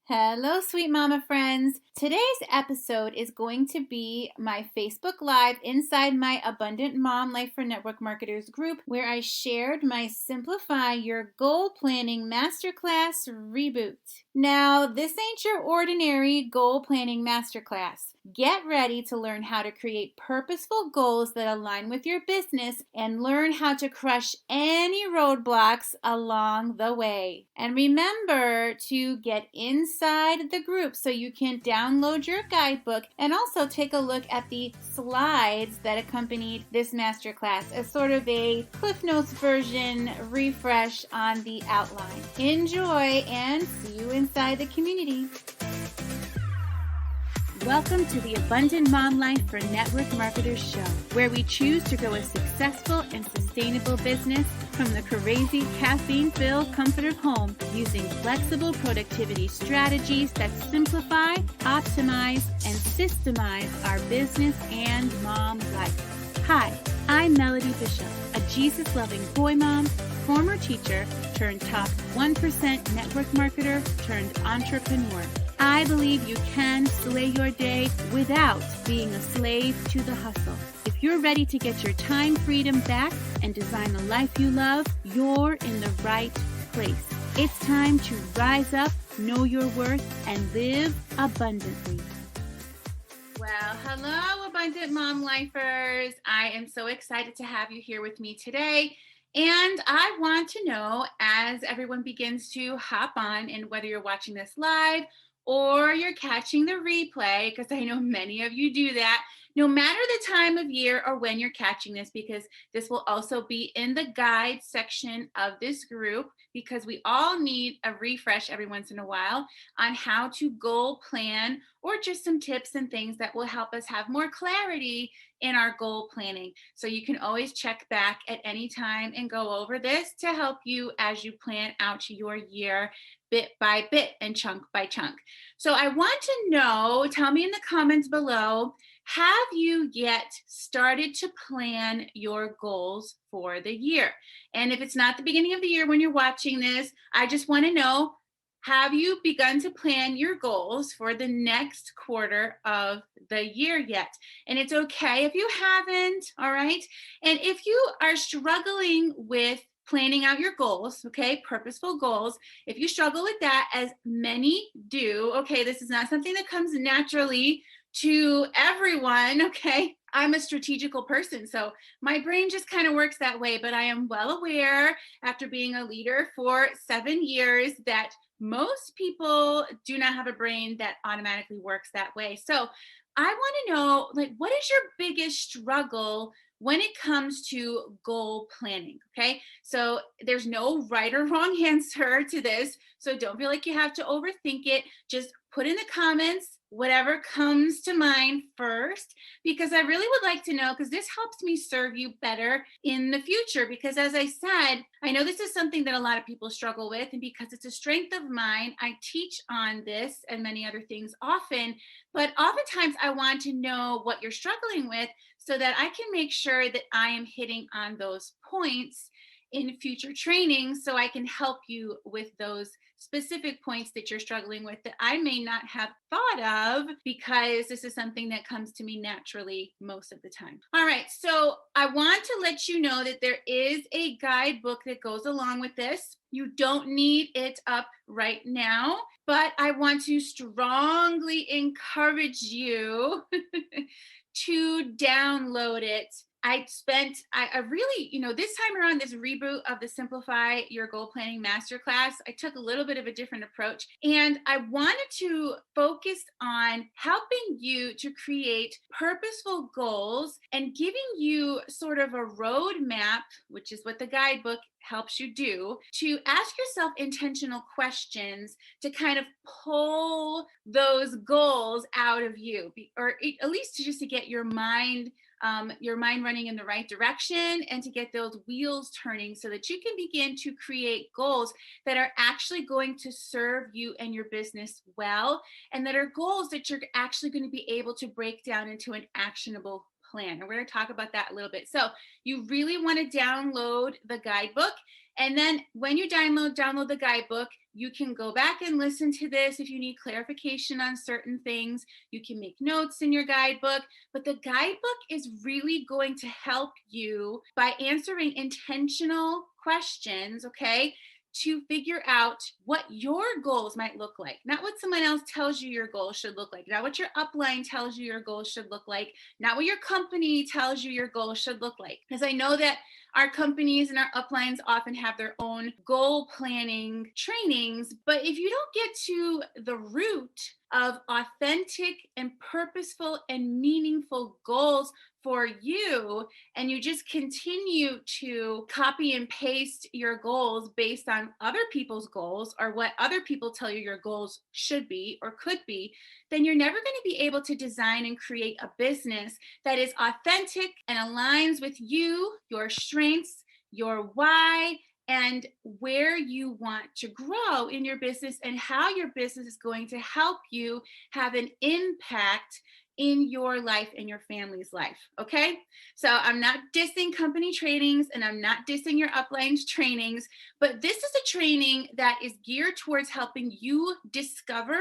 Hello, sweet mama friends. Today's episode is going to be my Facebook Live inside my Abundant Mom Life for Network Marketers group, where I shared my Simplify Your Goal Planning Masterclass Reboot. Now, this ain't your ordinary goal planning masterclass. Get ready to learn how to create purposeful goals that align with your business and learn how to crush any roadblocks along the way. And remember to get inside the group so you can download your guidebook and also take a look at the slides that accompanied this masterclass as sort of a Cliff Notes version refresh on the outline. Enjoy and see you inside the community. Welcome to the Abundant Mom Life for Network Marketers show, where we choose to grow a successful and sustainable business from the crazy caffeine-filled comfort of home using flexible productivity strategies that simplify, optimize, and systemize our business and mom life. Hi, I'm Melody Bishop, a Jesus-loving boy mom, former teacher, turned top 1% network marketer, turned entrepreneur. I believe you can slay your day without being a slave to the hustle. If you're ready to get your time freedom back and design the life you love, you're in the right place. It's time to rise up, know your worth, and live abundantly. Well, hello, Abundant Mom Lifers. I am so excited to have you here with me today. And I want to know, as everyone begins to hop on, and whether you're watching this live or you're catching the replay, because I know many of you do that, no matter the time of year or when you're catching this, because this will also be in the guide section of this group, because we all need a refresh every once in a while on how to goal plan, or just some tips and things that will help us have more clarity in our goal planning. So you can always check back at any time and go over this to help you as you plan out your year bit by bit and chunk by chunk. So I want to know, tell me in the comments below, have you yet started to plan your goals for the year? And if it's not the beginning of the year when you're watching this, I just want to know, have you begun to plan your goals for the next quarter of the year yet? And it's okay if you haven't, all right? And if you are struggling with planning out your goals, okay, purposeful goals, if you struggle with that, as many do, okay, this is not something that comes naturally to everyone, okay? I'm a strategical person, so my brain just kind of works that way, but I am well aware, after being a leader for 7 years, that most people do not have a brain that automatically works that way. So I want to know, what is your biggest struggle when it comes to goal planning? Okay, so there's no right or wrong answer to this, so don't feel like you have to overthink it. Just put in the comments whatever comes to mind first, because I really would like to know, because this helps me serve you better in the future. Because as I said, I know this is something that a lot of people struggle with, and because it's a strength of mine, I teach on this and many other things often, but oftentimes I want to know what you're struggling with so that I can make sure that I am hitting on those points in future training, so I can help you with those specific points that you're struggling with that I may not have thought of, because this is something that comes to me naturally most of the time. All right, so I want to let you know that there is a guidebook that goes along with this. You don't need it up right now, but I want to strongly encourage you to download it. I really, this time around, this reboot of the Simplify Your Goal Planning Masterclass, I took a little bit of a different approach, and I wanted to focus on helping you to create purposeful goals and giving you sort of a roadmap, which is what the guidebook helps you do, to ask yourself intentional questions to kind of pull those goals out of you, or at least just to get your mind running in the right direction, and to get those wheels turning so that you can begin to create goals that are actually going to serve you and your business well, and that are goals that you're actually going to be able to break down into an actionable plan. And we're going to talk about that a little bit. So you really want to download the guidebook And then when you download the guidebook, you can go back and listen to this if you need clarification on certain things. You can make notes in your guidebook, but the guidebook is really going to help you by answering intentional questions, okay, to figure out what your goals might look like, not what someone else tells you your goals should look like, not what your upline tells you your goals should look like, not what your company tells you your goals should look like. Because I know that our companies and our uplines often have their own goal planning trainings, but if you don't get to the root of authentic and purposeful and meaningful goals for you, and you just continue to copy and paste your goals based on other people's goals or what other people tell you your goals should be or could be, then you're never going to be able to design and create a business that is authentic and aligns with you, your strengths, your why, and where you want to grow in your business and how your business is going to help you have an impact in your life and your family's life. Okay. So I'm not dissing company trainings and I'm not dissing your uplines trainings, but this is a training that is geared towards helping you discover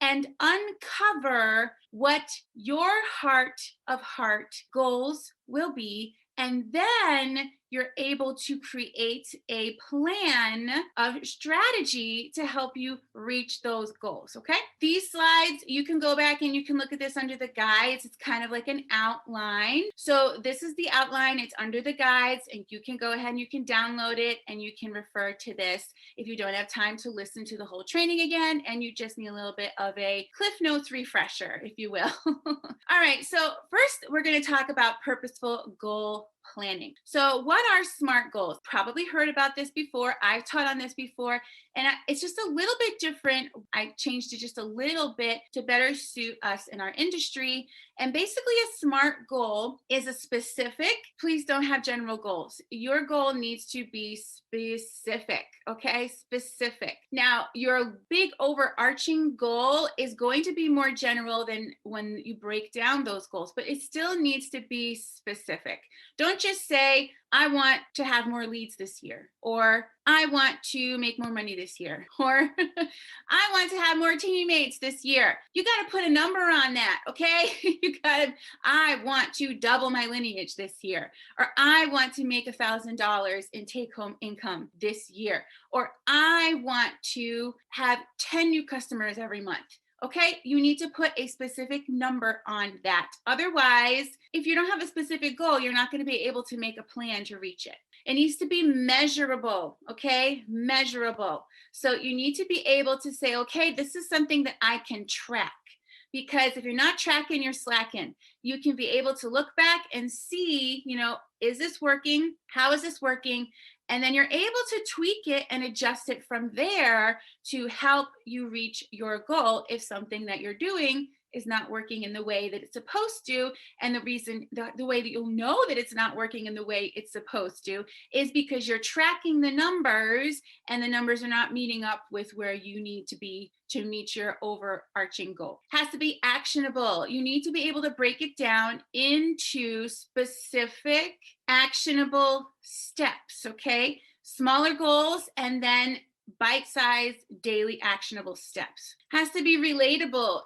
and uncover what your heart of heart goals will be. And then you're able to create a plan of strategy to help you reach those goals, okay? These slides, you can go back and you can look at this under the guides. It's kind of like an outline. So this is the outline. It's under the guides, and you can go ahead and you can download it and you can refer to this if you don't have time to listen to the whole training again and you just need a little bit of a Cliff Notes refresher, if you will. All right, so first we're going to talk about purposeful goal planning. So what are SMART goals? Probably heard about this before. I've taught on this before, and it's just a little bit different. I changed it just a little bit to better suit us in our industry. And basically a SMART goal is a specific, please don't have general goals. Your goal needs to be specific, okay? Specific. Now, your big overarching goal is going to be more general than when you break down those goals, but it still needs to be specific. Don't just say, I want to have more leads this year, or I want to make more money this year, or I want to have more teammates this year. You got to put a number on that, okay? I want to double my lineage this year, or I want to make $1,000 in take-home income this year, or I want to have 10 new customers every month. Okay, you need to put a specific number on that. Otherwise, if you don't have a specific goal, you're not going to be able to make a plan to reach it. It needs to be measurable, okay? Measurable. So you need to be able to say, okay, this is something that I can track. Because if you're not tracking, you're slacking. You can be able to look back and see, is this working? How is this working? And then you're able to tweak it and adjust it from there to help you reach your goal if something that you're doing is not working in the way that it's supposed to. And the reason, the way that you'll know that it's not working in the way it's supposed to is because you're tracking the numbers and the numbers are not meeting up with where you need to be to meet your overarching goal. Has to be actionable. You need to be able to break it down into specific actionable steps, okay? Smaller goals and then bite-sized daily actionable steps. Has to be relatable.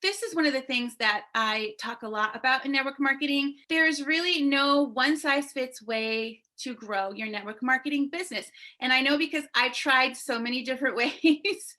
This is one of the things that I talk a lot about in network marketing. There's really no one-size-fits way to grow your network marketing business. And I know because I tried so many different ways.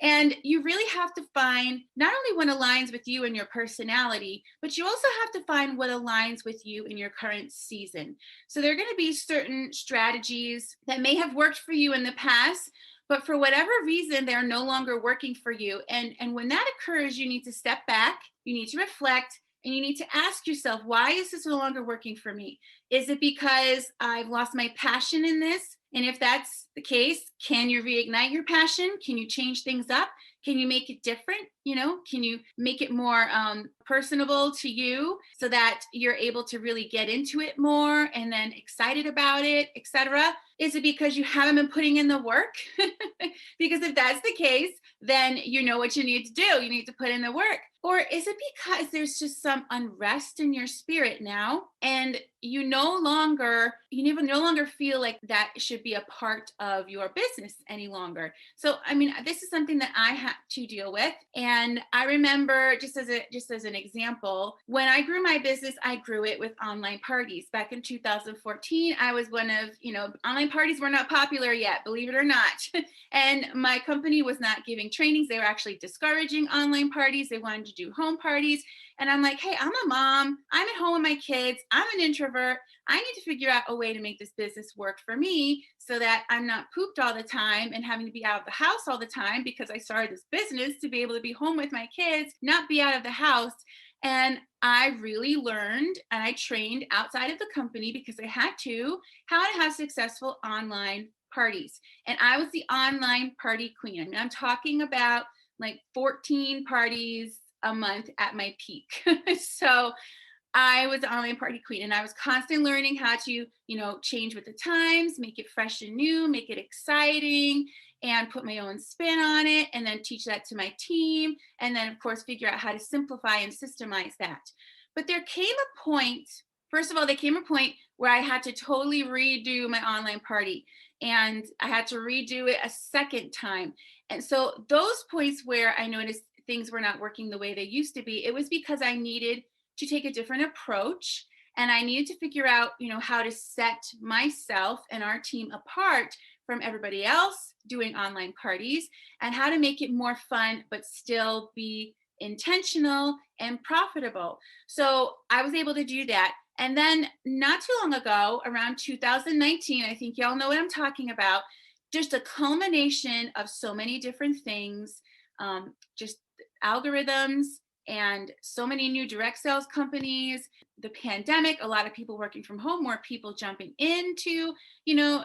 And you really have to find not only what aligns with you and your personality, but you also have to find what aligns with you in your current season. So there are going to be certain strategies that may have worked for you in the past, but for whatever reason, they're no longer working for you. And when that occurs, you need to step back, you need to reflect, and you need to ask yourself, why is this no longer working for me? Is it because I've lost my passion in this? And if that's the case, can you reignite your passion? Can you change things up? Can you make it different? Can you make it more personable to you so that you're able to really get into it more and then excited about it, etc.? Is it because you haven't been putting in the work? Because if that's the case, then you know what you need to do. You need to put in the work. Or is it because there's just some unrest in your spirit now and you no longer feel like that should be a part of your business any longer? So, I mean, this is something that I had to deal with. And I remember just as an example, when I grew my business, I grew it with online parties. Back in 2014, I was one of, online parties were not popular yet, believe it or not. And my company was not giving trainings. They were actually discouraging online parties. They wanted to do home parties. And I'm like, hey, I'm a mom. I'm at home with my kids. I'm an introvert. I need to figure out a way to make this business work for me so that I'm not pooped all the time and having to be out of the house all the time, because I started this business to be able to be home with my kids, not be out of the house. And I really learned and I trained outside of the company, because I had to, how to have successful online parties. And I was the online party queen. I mean, I'm talking about like 14 parties a month at my peak. So I was the online party queen, and I was constantly learning how to, change with the times, make it fresh and new, make it exciting, and put my own spin on it, and then teach that to my team. And then, of course, figure out how to simplify and systemize that. But there came a point, first of all, there came a point where I had to totally redo my online party, and I had to redo it a second time. And so those points where I noticed things were not working the way they used to be, it was because I needed to take a different approach, and I needed to figure out, how to set myself and our team apart from everybody else doing online parties, and how to make it more fun but still be intentional and profitable. So I was able to do that. And then not too long ago, around 2019, I think y'all know what I'm talking about, just a culmination of so many different things, just algorithms, and so many new direct sales companies, the pandemic, a lot of people working from home, more people jumping into,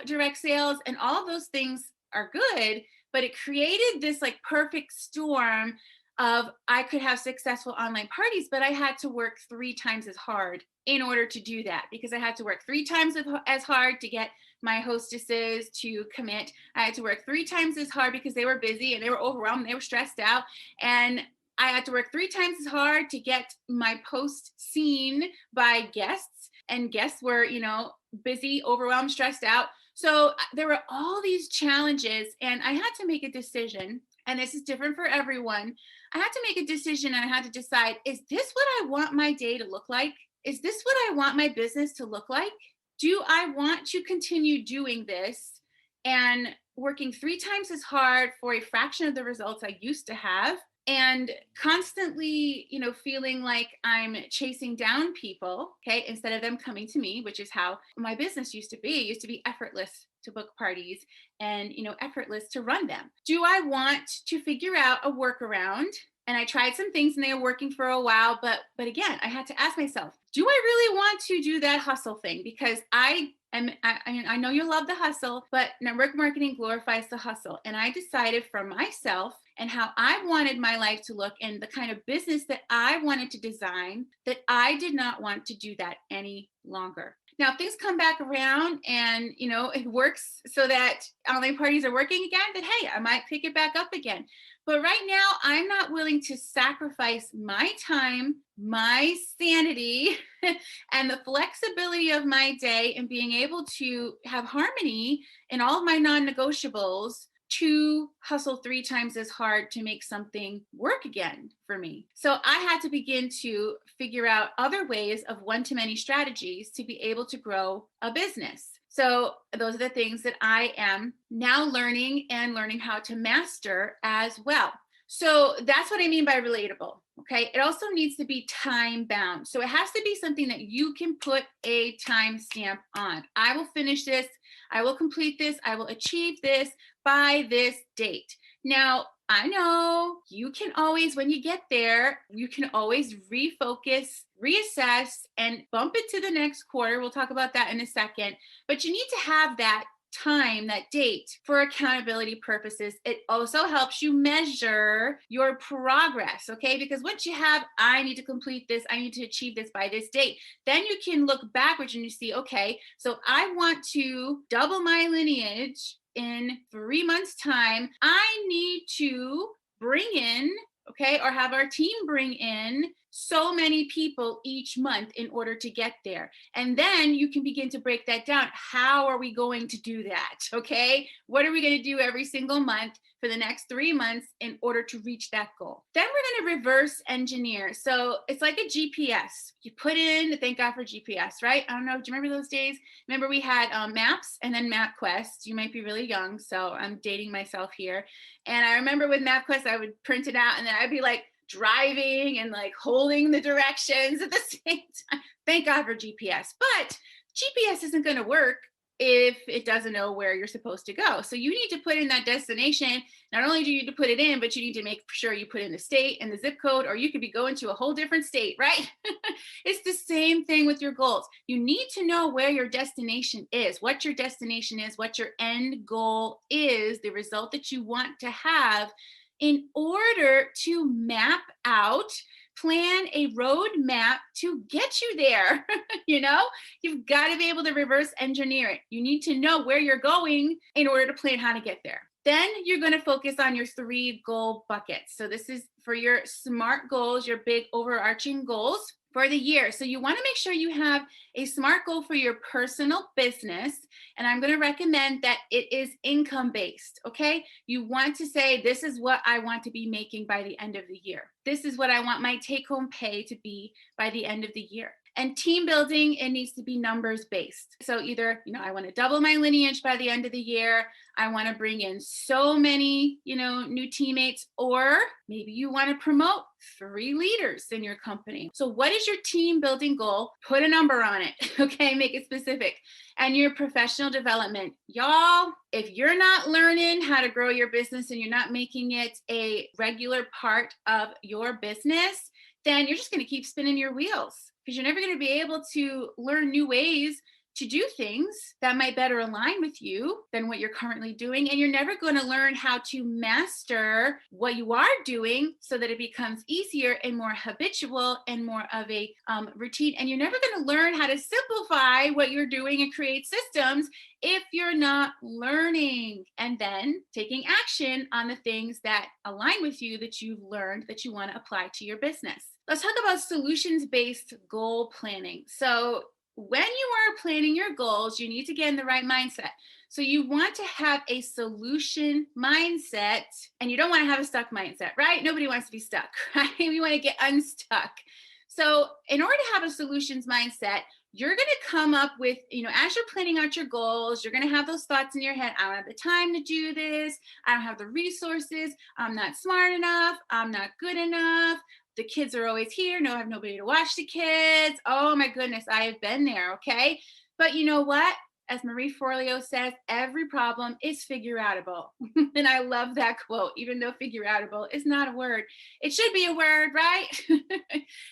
direct sales, and all of those things are good, but it created this like perfect storm of I could have successful online parties, but I had to work 3 times as hard in order to do that, because I had to work 3 times as hard to get my hostesses to commit. I had to work 3 times as hard because they were busy and they were overwhelmed, they were stressed out. And I had to work 3 times as hard to get my post seen by guests, and guests were, busy, overwhelmed, stressed out. So there were all these challenges, and I had to make a decision, and this is different for everyone. I had to make a decision, and I had to decide, is this what I want my day to look like? Is this what I want my business to look like? Do I want to continue doing this and working 3 times as hard for a fraction of the results I used to have, and constantly, feeling like I'm chasing down people, okay, instead of them coming to me, which is how my business used to be. It used to be effortless to book parties and, effortless to run them. Do I want to figure out a workaround? And I tried some things and they were working for a while, but again, I had to ask myself, do I really want to do that hustle thing? Because I know you love the hustle, but network marketing glorifies the hustle. And I decided for myself and how I wanted my life to look and the kind of business that I wanted to design, that I did not want to do that any longer. Now, if things come back around and, it works so that online parties are working again, then hey, I might pick it back up again. But right now, I'm not willing to sacrifice my time, my sanity, and the flexibility of my day, and being able to have harmony in all of my non-negotiables to hustle 3 times as hard to make something work again for me. So I had to begin to figure out other ways of one-to-many strategies to be able to grow a business. So those are the things that I am now learning how to master as well. So that's what I mean by relatable. Okay. It also needs to be time bound. So it has to be something that you can put a time stamp on. I will finish this. I will complete this. I will achieve this by this date. Now, I know you can always, when you get there, you can always refocus, reassess, and bump it to the next quarter. We'll talk about that in a second. But you need to have that time, that date, for accountability purposes. It also helps you measure your progress, okay? Because once you have, I need to complete this, I need to achieve this by this date, then you can look backwards and you see, okay, so I want to double my lineage in 3 months' time. I need to bring in, okay? Or have our team bring in so many people each month in order to get there. And then you can begin to break that down. How are we going to do that? Okay. What are we going to do every single month for the next 3 months in order to reach that goal? Then we're going to reverse engineer. So it's like a GPS. You put in, thank God for GPS, right? I don't know. Do you remember those days? Remember we had maps and then MapQuest. You might be really young, so I'm dating myself here. And I remember with MapQuest, I would print it out and then I'd be like, driving and like holding the directions at the same time. Thank God for GPS. But GPS isn't going to work if it doesn't know where you're supposed to go. So you need to put in that destination. Not only do you need to put it in, but you need to make sure you put in the state and the zip code, or you could be going to a whole different state, right? It's the same thing with your goals. You need to know where your destination is, what your destination is, what your end goal is, the result that you want to have, in order to map out, plan a roadmap to get you there. You've got to be able to reverse engineer it. You need to know where you're going in order to plan how to get there. Then you're going to focus on your 3 goal buckets. So this is for your SMART goals, your big overarching goals for the year. So you want to make sure you have a SMART goal for your personal business. And I'm going to recommend that it is income based. Okay. You want to say, this is what I want to be making by the end of the year. This is what I want my take home pay to be by the end of the year. And team building, it needs to be numbers based. So either, I want to double my lineage by the end of the year. I want to bring in so many, new teammates, or maybe you want to promote 3 leaders in your company. So what is your team building goal? Put a number on it. Okay. Make it specific. And your professional development. Y'all, if you're not learning how to grow your business and you're not making it a regular part of your business, then you're just going to keep spinning your wheels, because you're never going to be able to learn new ways to do things that might better align with you than what you're currently doing. And you're never going to learn how to master what you are doing so that it becomes easier and more habitual and more of a routine. And you're never going to learn how to simplify what you're doing and create systems if you're not learning and then taking action on the things that align with you, that you've learned, that you want to apply to your business. Let's talk about solutions-based goal planning. So when you are planning your goals, you need to get in the right mindset. So you want to have a solution mindset, and you don't want to have a stuck mindset, right? Nobody wants to be stuck, right? We want to get unstuck. So in order to have a solutions mindset, you're going to come up with, as you're planning out your goals, you're going to have those thoughts in your head. I don't have the time to do this. I don't have the resources. I'm not smart enough. I'm not good enough. The kids are always here. No, I have nobody to watch the kids. Oh my goodness, I have been there. Okay. But you know what? As Marie Forleo says, every problem is figure outable. And I love that quote, even though figure outable is not a word. It should be a word, right?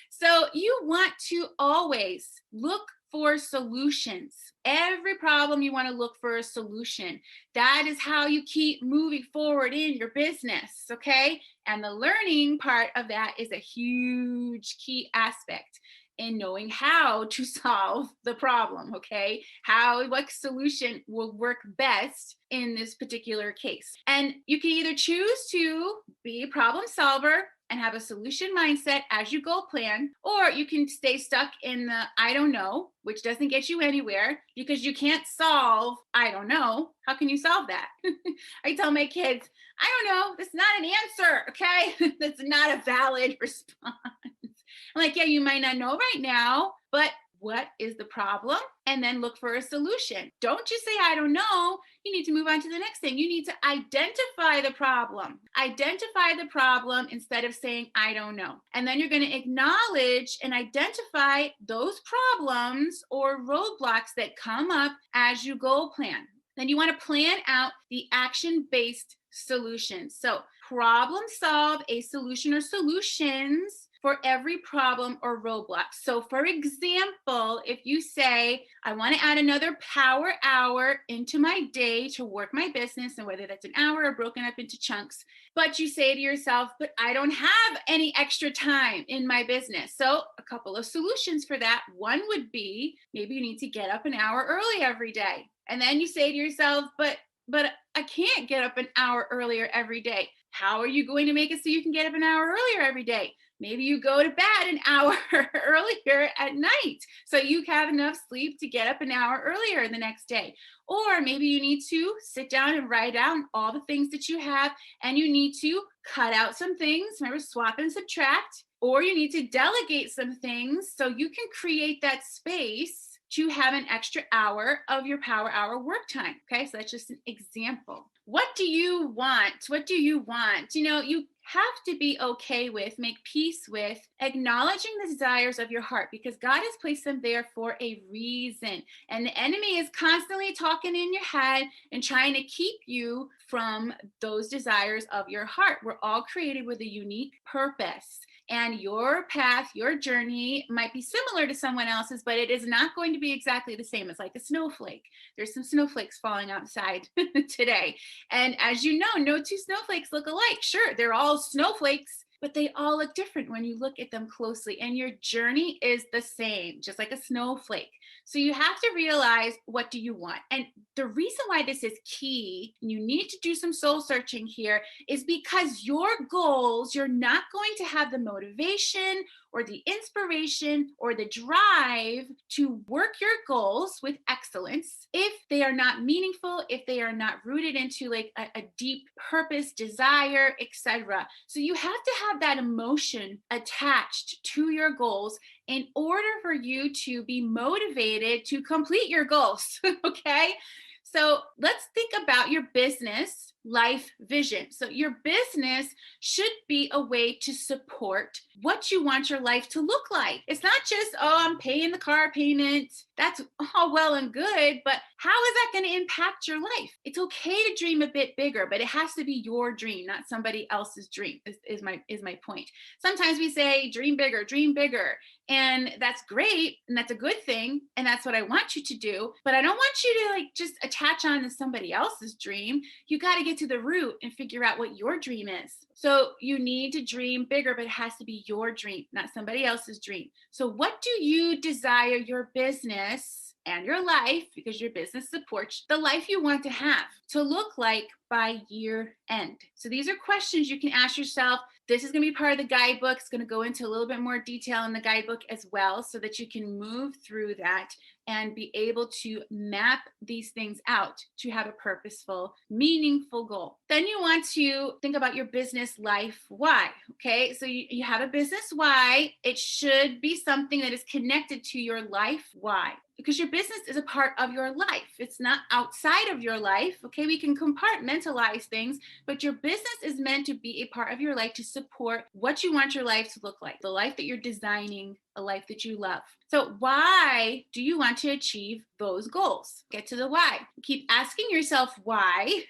So you want to always look for solutions. Every problem you want to look for a solution. That is how you keep moving forward in your business, okay? And the learning part of that is a huge key aspect in knowing how to solve the problem, okay? What solution will work best in this particular case. And you can either choose to be a problem solver and have a solution mindset as you goal plan, or you can stay stuck in the I don't know, which doesn't get you anywhere because you can't solve I don't know. How can you solve that? I tell my kids, I don't know, that's not an answer, okay? That's not a valid response. I'm like, yeah, you might not know right now, but what is the problem? And then look for a solution. Don't just say, I don't know. You need to move on to the next thing. You need to identify the problem. Identify the problem instead of saying, I don't know. And then you're going to acknowledge and identify those problems or roadblocks that come up as you goal plan. Then you want to plan out the action-based solutions. So problem solve a solution or solutions for every problem or roadblock. So for example, if you say, I want to add another power hour into my day to work my business, and whether that's an hour or broken up into chunks, but you say to yourself, but I don't have any extra time in my business. So a couple of solutions for that. One would be, maybe you need to get up an hour early every day. And then you say to yourself, but I can't get up an hour earlier every day. How are you going to make it so you can get up an hour earlier every day? Maybe you go to bed an hour earlier at night so you have enough sleep to get up an hour earlier the next day. Or maybe you need to sit down and write down all the things that you have, and you need to cut out some things. Remember, swap and subtract. Or you need to delegate some things so you can create that space to have an extra hour of your power hour work time. Okay, so that's just an example. What do you want? What do you want? You have to be okay with, make peace with acknowledging the desires of your heart, because God has placed them there for a reason. And the enemy is constantly talking in your head and trying to keep you from those desires of your heart. We're all created with a unique purpose. And your path, your journey might be similar to someone else's, but it is not going to be exactly the same. It's like a snowflake. There's some snowflakes falling outside today. And as you know, no two snowflakes look alike. Sure, they're all snowflakes, but they all look different when you look at them closely. And your journey is the same, just like a snowflake. So you have to realize, what do you want? And the reason why this is key, and you need to do some soul searching here, is because your goals, you're not going to have the motivation or the inspiration or the drive to work your goals with excellence if they are not meaningful, if they are not rooted into like a deep purpose, desire, etc. So you have to have that emotion attached to your goals in order for you to be motivated to complete your goals. Okay? So let's think about your business life vision. So your business should be a way to support what you want your life to look like. It's not just, oh, I'm paying the car payment. That's all well and good, but how is that going to impact your life? It's okay to dream a bit bigger, but it has to be your dream, not somebody else's dream, is my point. Sometimes we say, dream bigger, and that's great, and that's a good thing, and that's what I want you to do, but I don't want you to like just attach on to somebody else's dream. You got to get to the root and figure out what your dream is. So you need to dream bigger, but it has to be your dream, not somebody else's dream. So what do you desire your business and your life, because your business supports the life you want to have, to look like by year end? So these are questions you can ask yourself. This is going to be part of the guidebook. It's going to go into a little bit more detail in the guidebook as well, so that you can move through that and be able to map these things out to have a purposeful, meaningful goal. Then you want to think about your business life why. Okay, so you have a business why. It should be something that is connected to your life why, because your business is a part of your life. It's not outside of your life. Okay, we can compartmentalize things, but your business is meant to be a part of your life to support what you want your life to look like, the life that you're designing, a life that you love. So why do you want to achieve those goals? Get to the why. Keep asking yourself why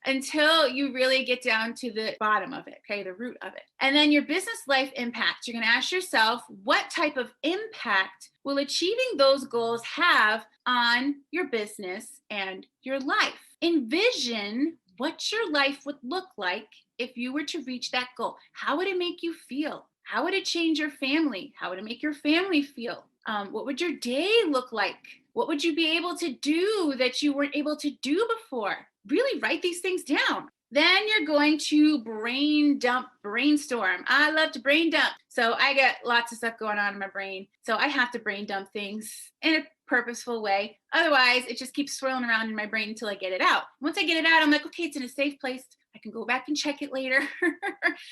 until you really get down to the bottom of it, okay, the root of it. And then your business life impact. You're going to ask yourself, what type of impact will achieving those goals have on your business and your life? Envision what your life would look like if you were to reach that goal. How would it make you feel? How would it change your family? How would it make your family feel? What would your day look like? What would you be able to do that you weren't able to do before? Really write these things down. Then you're going to brainstorm. I love to brain dump. So I get lots of stuff going on in my brain. So I have to brain dump things in a purposeful way. Otherwise, it just keeps swirling around in my brain until I get it out. Once I get it out, I'm like, okay, it's in a safe place. I can go back and check it later.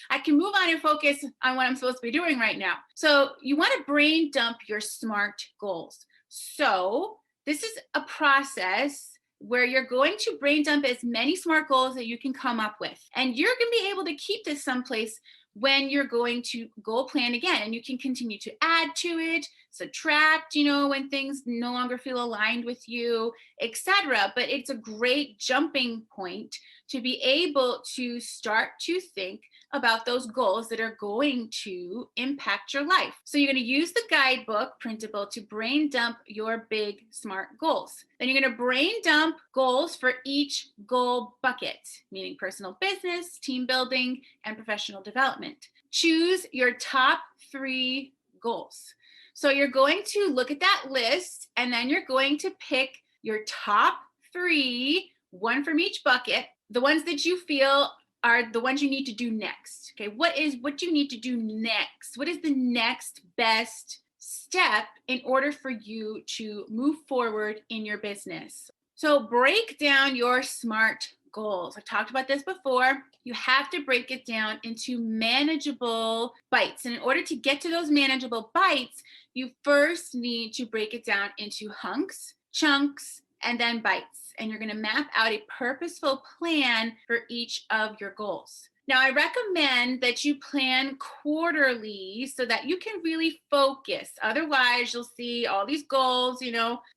I can move on and focus on what I'm supposed to be doing right now. So you want to brain dump your SMART goals. So this is a process where you're going to brain dump as many SMART goals that you can come up with. And you're going to be able to keep this someplace when you're going to goal plan again. And you can continue to add to it, subtract, when things no longer feel aligned with you, etc. But it's a great jumping point to be able to start to think about those goals that are going to impact your life. So you're going to use the guidebook printable to brain dump your big SMART goals. Then you're going to brain dump goals for each goal bucket, meaning personal business, team building, and professional development. Choose your top 3 goals. So you're going to look at that list, and then you're going to pick your top 3, one from each bucket, the ones that you feel are the ones you need to do next. Okay, what do you need to do next? What is the next best step in order for you to move forward in your business? So break down your SMART goals. I've talked about this before. You have to break it down into manageable bites. And in order to get to those manageable bites, you first need to break it down into hunks, chunks, and then bites. And you're going to map out a purposeful plan for each of your goals. Now, I recommend that you plan quarterly so that you can really focus. Otherwise, you'll see all these goals,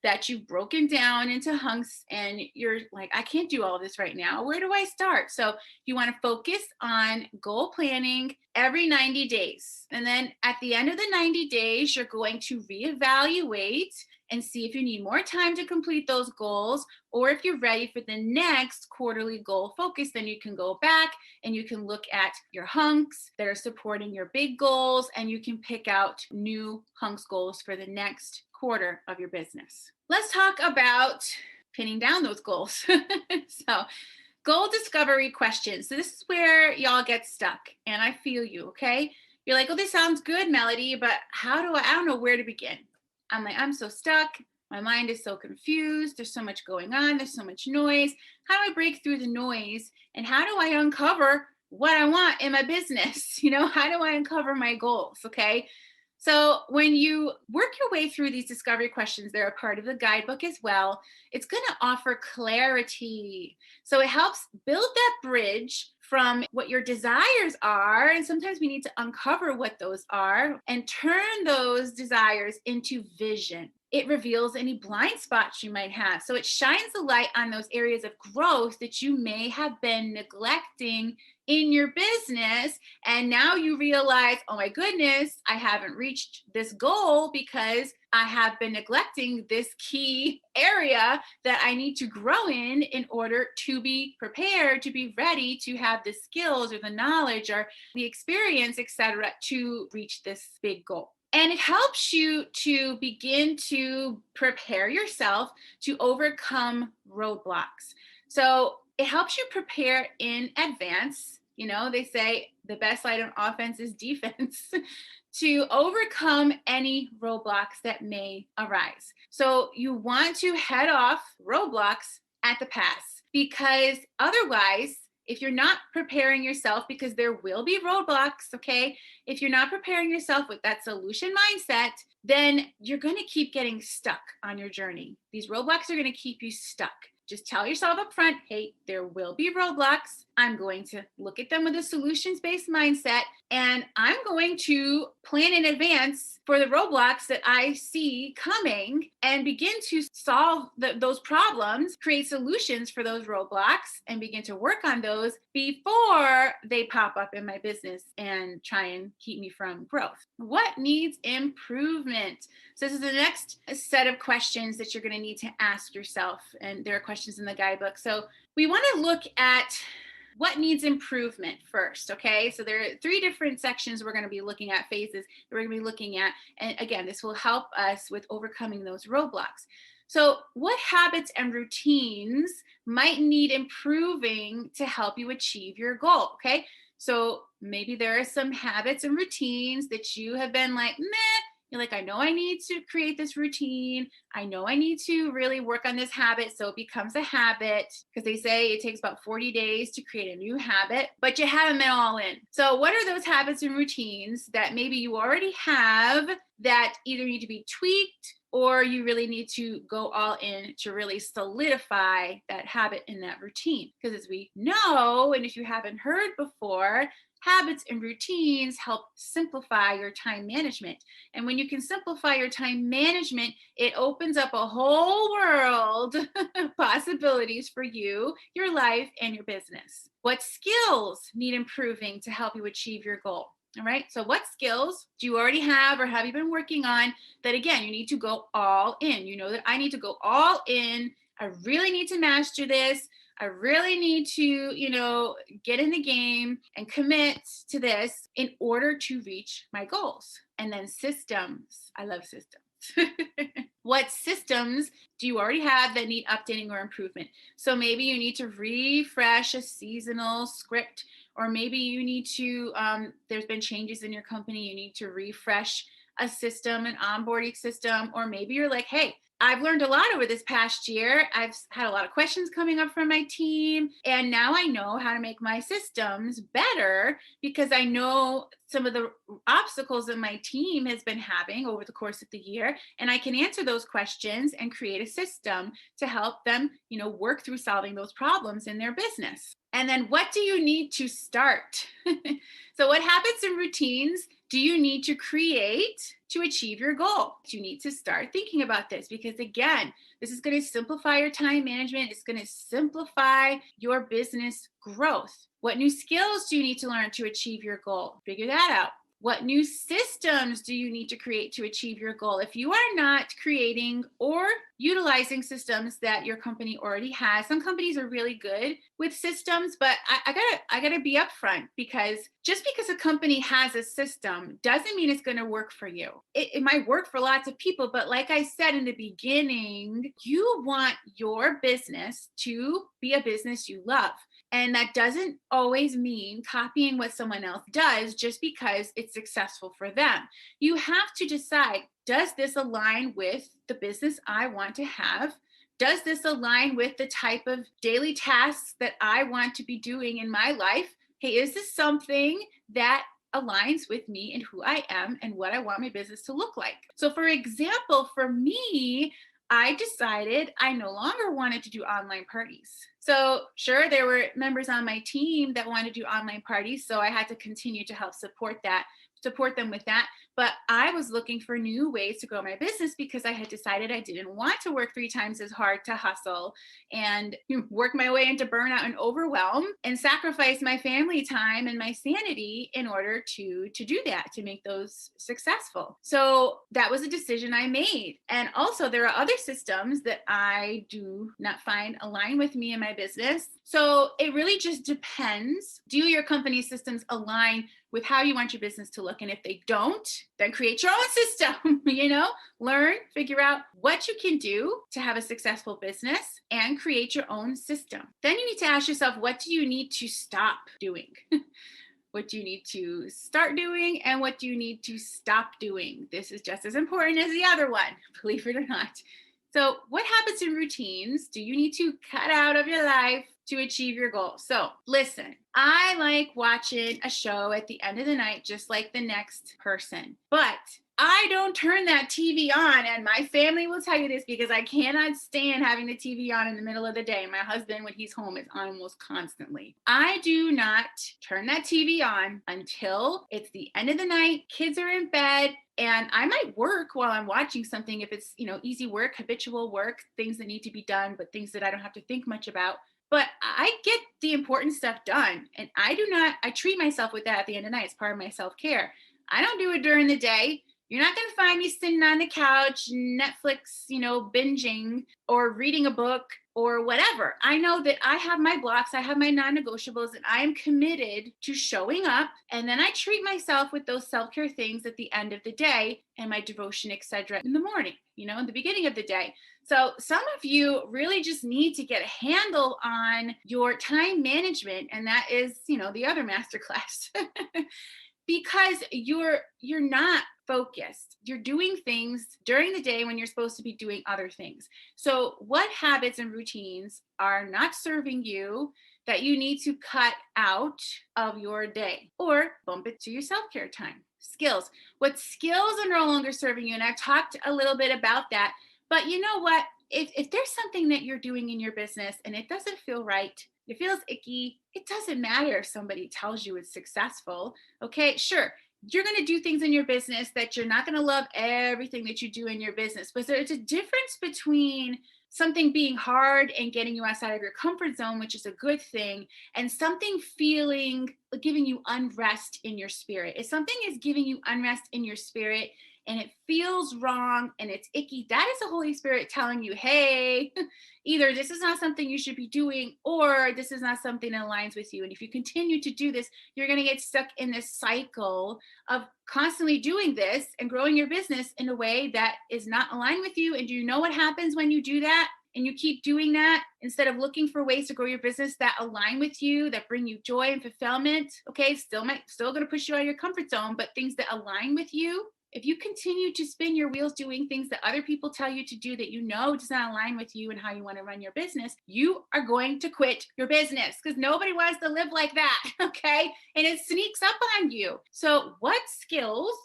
that you've broken down into hunks, and you're like, I can't do all this right now. Where do I start? So you want to focus on goal planning every 90 days. And then at the end of the 90 days, you're going to reevaluate and see if you need more time to complete those goals, or if you're ready for the next quarterly goal focus, then you can go back and you can look at your hunks that are supporting your big goals, and you can pick out new hunks goals for the next quarter of your business. Let's talk about pinning down those goals. So, goal discovery questions. So this is where y'all get stuck, and I feel you, okay? You're like, oh, this sounds good, Melody, but I don't know where to begin. I'm like, I'm so stuck. My mind is so confused. There's so much going on. There's so much noise. How do I break through the noise? And how do I uncover what I want in my business? How do I uncover my goals? Okay. So when you work your way through these discovery questions, they're a part of the guidebook as well. It's going to offer clarity. So it helps build that bridge from what your desires are. And sometimes we need to uncover what those are and turn those desires into vision. It reveals any blind spots you might have. So it shines the light on those areas of growth that you may have been neglecting in your business. And now you realize, oh my goodness, I haven't reached this goal because I have been neglecting this key area that I need to grow in order to be prepared, to be ready, to have the skills or the knowledge or the experience, etc., to reach this big goal. And it helps you to begin to prepare yourself to overcome roadblocks. So it helps you prepare in advance. They say the best light on offense is defense. To overcome any roadblocks that may arise. So you want to head off roadblocks at the pass, because otherwise, if you're not preparing yourself, because there will be roadblocks, okay? If you're not preparing yourself with that solution mindset, then you're going to keep getting stuck on your journey. These roadblocks are going to keep you stuck. Just tell yourself up front, hey, there will be roadblocks. I'm going to look at them with a solutions-based mindset, and I'm going to plan in advance for the roadblocks that I see coming and begin to solve those problems, create solutions for those roadblocks, and begin to work on those before they pop up in my business and try and keep me from growth. What needs improvement? So this is the next set of questions that you're going to need to ask yourself, and there are questions in the guidebook. So we want to look at what needs improvement first, okay? So there are 3 different sections we're going to be looking at, phases that we're going to be looking at. And again, this will help us with overcoming those roadblocks. So what habits and routines might need improving to help you achieve your goal, okay? So maybe there are some habits and routines that you have been like, meh. You're like, I know I need to create this routine. I know I need to really work on this habit so it becomes a habit, because they say it takes about 40 days to create a new habit, but you haven't been all in. So what are those habits and routines that maybe you already have that either need to be tweaked, or you really need to go all in to really solidify that habit in that routine? Because as we know, and if you haven't heard before, habits and routines help simplify your time management. And when you can simplify your time management, it opens up a whole world of possibilities for you, your life, and your business. What skills need improving to help you achieve your goal? All right. So what skills do you already have, or have you been working on that, again, you need to go all in? You know that I need to go all in. I really need to master this. I really need to, get in the game and commit to this in order to reach my goals. And then systems. I love systems. What systems do you already have that need updating or improvement? So maybe you need to refresh a seasonal script, or maybe you need to, there's been changes in your company, you need to refresh a system, an onboarding system, or maybe you're like, hey, I've learned a lot over this past year. I've had a lot of questions coming up from my team, and now I know how to make my systems better because I know some of the obstacles that my team has been having over the course of the year, and I can answer those questions and create a system to help them, work through solving those problems in their business. And then what do you need to start? So what habits and routines do you need to create to achieve your goal? You need to start thinking about this because, again, this is going to simplify your time management. It's going to simplify your business growth. What new skills do you need to learn to achieve your goal? Figure that out. What new systems do you need to create to achieve your goal? If you are not creating or utilizing systems that your company already has, some companies are really good with systems, but I gotta be upfront because just because a company has a system doesn't mean it's going to work for you. It might work for lots of people, but like I said in the beginning, you want your business to be a business you love. And that doesn't always mean copying what someone else does just because it's successful for them. You have to decide, does this align with the business I want to have? Does this align with the type of daily tasks that I want to be doing in my life? Hey, is this something that aligns with me and who I am and what I want my business to look like? So for example, for me, I decided I no longer wanted to do online parties. So sure, there were members on my team that wanted to do online parties. So I had to continue to help support them with that. But I was looking for new ways to grow my business because I had decided I didn't want to work 3 times as hard to hustle and work my way into burnout and overwhelm and sacrifice my family time and my sanity in order to do that, to make those successful. So that was a decision I made. And also there are other systems that I do not find align with me and my business. So it really just depends. Do your company systems align with how you want your business to look? And if they don't, then create your own system, learn, figure out what you can do to have a successful business and create your own system. Then you need to ask yourself, what do you need to stop doing? What do you need to start doing? And what do you need to stop doing? This is just as important as the other one, believe it or not. So what habits and routines do you need to cut out of your life to achieve your goal? So listen, I like watching a show at the end of the night, just like the next person, but I don't turn that TV on, and my family will tell you this because I cannot stand having the TV on in the middle of the day. My husband, when he's home, is on almost constantly. I do not turn that TV on until it's the end of the night, kids are in bed, and I might work while I'm watching something if it's, easy work, habitual work, things that need to be done, but things that I don't have to think much about. But I get the important stuff done, and I treat myself with that at the end of the night. It's part of my self-care. I don't do it during the day. You're not going to find me sitting on the couch, Netflix, binging or reading a book or whatever. I know that I have my blocks, I have my non-negotiables, and I am committed to showing up. And then I treat myself with those self-care things at the end of the day and my devotion, etc. in the morning, in the beginning of the day. So some of you really just need to get a handle on your time management. And that is, the other masterclass. Because you're not focused. You're doing things during the day when you're supposed to be doing other things. So what habits and routines are not serving you that you need to cut out of your day or bump it to your self-care time? Skills. What skills are no longer serving you? And I've talked a little bit about that. But you know what? If there's something that you're doing in your business and it doesn't feel right, it feels icky, it doesn't matter if somebody tells you it's successful. Okay, sure. You're going to do things in your business that you're not going to love everything that you do in your business. But there's a difference between something being hard and getting you outside of your comfort zone, which is a good thing, and something giving you unrest in your spirit. If something is giving you unrest in your spirit and it feels wrong and it's icky, that is the Holy Spirit telling you, hey, either this is not something you should be doing, or this is not something that aligns with you. And if you continue to do this, you're going to get stuck in this cycle of constantly doing this and growing your business in a way that is not aligned with you. And do you know what happens when you do that? And you keep doing that instead of looking for ways to grow your business that align with you, that bring you joy and fulfillment. Okay, still going to push you out of your comfort zone, but things that align with you. If you continue to spin your wheels doing things that other people tell you to do that you know does not align with you and how you want to run your business, you are going to quit your business, because nobody wants to live like that. Okay, and it sneaks up on you. So what skills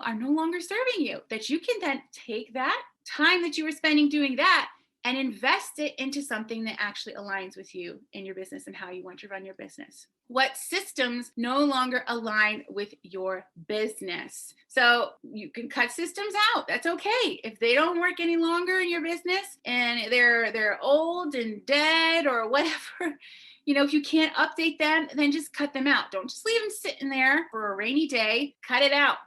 are no longer serving you that you can then take that time that you were spending doing that and invest it into something that actually aligns with you in your business and how you want to run your business? What systems no longer align with your business? So you can cut systems out. That's okay. If they don't work any longer in your business and they're old and dead or whatever, if you can't update them, then just cut them out. Don't just leave them sitting there for a rainy day. Cut it out.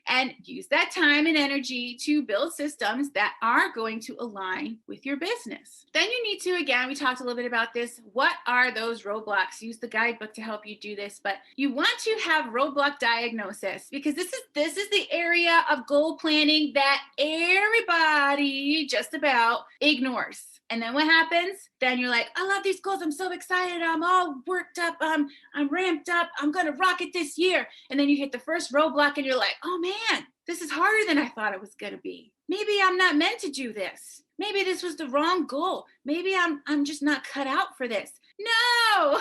And use that time and energy to build systems that are going to align with your business. Then you need to, again, we talked a little bit about this. What are those roadblocks? Use the guidebook to help you do this, but you want to have roadblock diagnosis, because this is the area of goal planning that everybody just about ignores. And then what happens? Then you're like, I love these goals. I'm so excited. I'm all worked up. I'm ramped up. I'm going to rock it this year. And then you hit the first roadblock and you're like, oh man, this is harder than I thought it was going to be. Maybe I'm not meant to do this. Maybe this was the wrong goal. Maybe I'm just not cut out for this. No,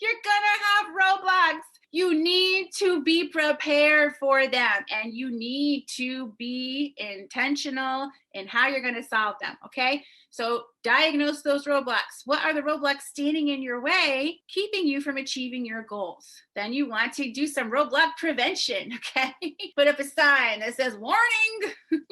you're going to have roadblocks. You need to be prepared for them, and you need to be intentional in how you're going to solve them. Okay. So diagnose those roadblocks. What are the roadblocks standing in your way, keeping you from achieving your goals? Then you want to do some roadblock prevention. Okay. Put up a sign that says warning,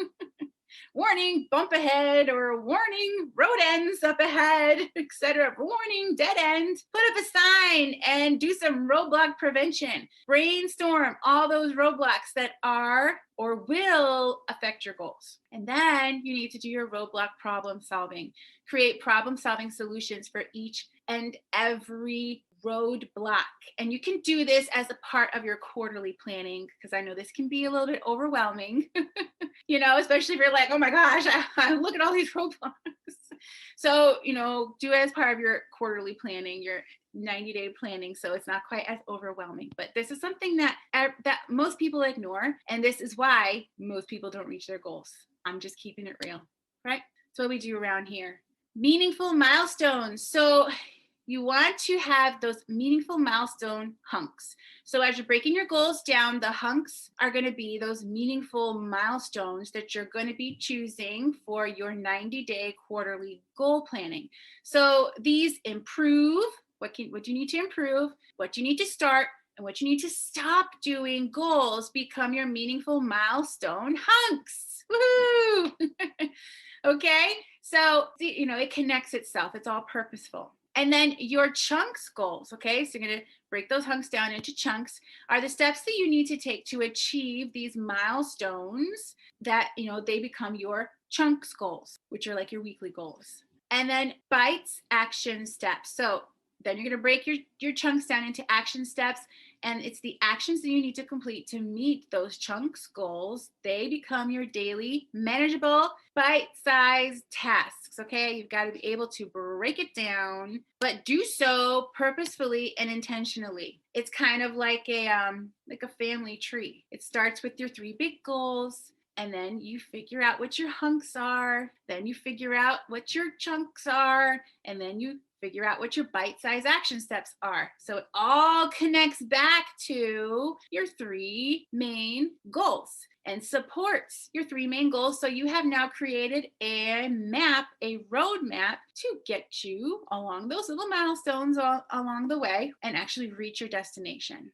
warning, bump ahead, or warning, road ends up ahead, etc. Warning, dead end. Put up a sign and do some roadblock prevention. Brainstorm all those roadblocks that are or will affect your goals. And then you need to do your roadblock problem solving. Create problem solving solutions for each and every roadblock. And you can do this as a part of your quarterly planning, because I know this can be a little bit overwhelming, especially if you're like, oh my gosh, I look at all these roadblocks. So, do it as part of your quarterly planning, your 90-day planning, so it's not quite as overwhelming. But this is something that most people ignore, and this is why most people don't reach their goals. I'm just keeping it real, right? That's what we do around here. Meaningful milestones. So you want to have those meaningful milestone hunks. So as you're breaking your goals down, the hunks are going to be those meaningful milestones that you're going to be choosing for your 90-day quarterly goal planning. So these improve, what you need to improve, what you need to start, and what you need to stop doing goals become your meaningful milestone hunks. Woohoo! Okay, so it connects itself. It's all purposeful. And then your chunks goals, okay? So you're going to break those hunks down into chunks, are the steps that you need to take to achieve these milestones that, they become your chunks goals, which are like your weekly goals. And then bites, action steps. So then you're going to break your chunks down into action steps, and it's the actions that you need to complete to meet those chunks goals. They become your daily manageable bite-sized tasks, okay? You've got to be able to break it down, but do so purposefully and intentionally. It's kind of like a family tree. It starts with your 3 big goals, and then you figure out what your hunks are, then you figure out what your chunks are, and then you figure out what your bite-sized action steps are. So it all connects back to your 3 main goals and supports your 3 main goals. So you have now created a roadmap to get you along those little milestones along the way and actually reach your destinations.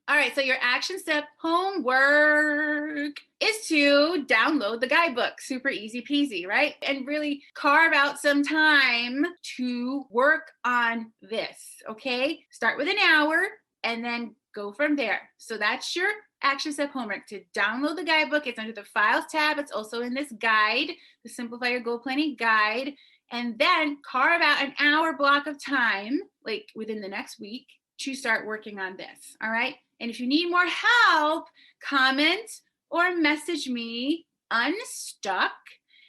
All right, so your action step homework is to download the guidebook. Super easy peasy, right? And really carve out some time to work on this, okay? Start with an hour and then go from there. So that's your action step homework to download the guidebook. It's under the Files tab. It's also in this guide, the Simplify Your Goal Planning Guide. And then carve out an hour block of time, like within the next week, to start working on this. All right. And if you need more help, comment or message me Unstuck,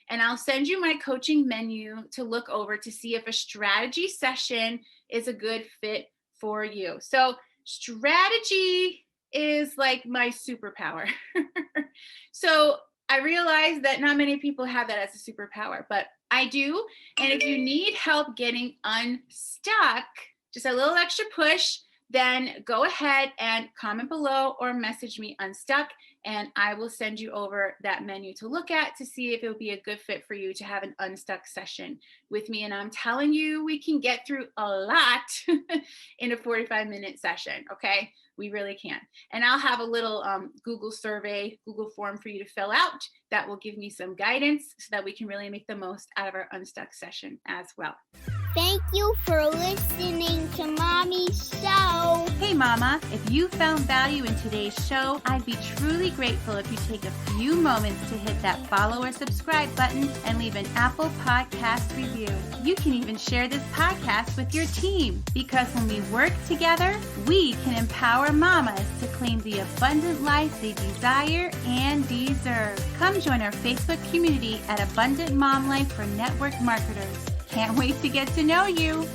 and I'll send you my coaching menu to look over to see if a strategy session is a good fit for you. So strategy is like my superpower. So I realize that not many people have that as a superpower, but I do. And if you need help getting unstuck, just a little extra push, then go ahead and comment below or message me Unstuck, and I will send you over that menu to look at to see if it would be a good fit for you to have an Unstuck session with me. And I'm telling you, we can get through a lot in a 45-minute session, okay? We really can. And I'll have a little Google survey, Google form for you to fill out that will give me some guidance so that we can really make the most out of our Unstuck session as well. Thank you for listening to Mommy's show. Hey Mama, if you found value in today's show, I'd be truly grateful if you take a few moments to hit that follow or subscribe button and leave an Apple Podcast review. You can even share this podcast with your team, because when we work together, we can empower mamas to claim the abundant life they desire and deserve. Come join our Facebook community at Abundant Mom Life for Network Marketers. Can't wait to get to know you.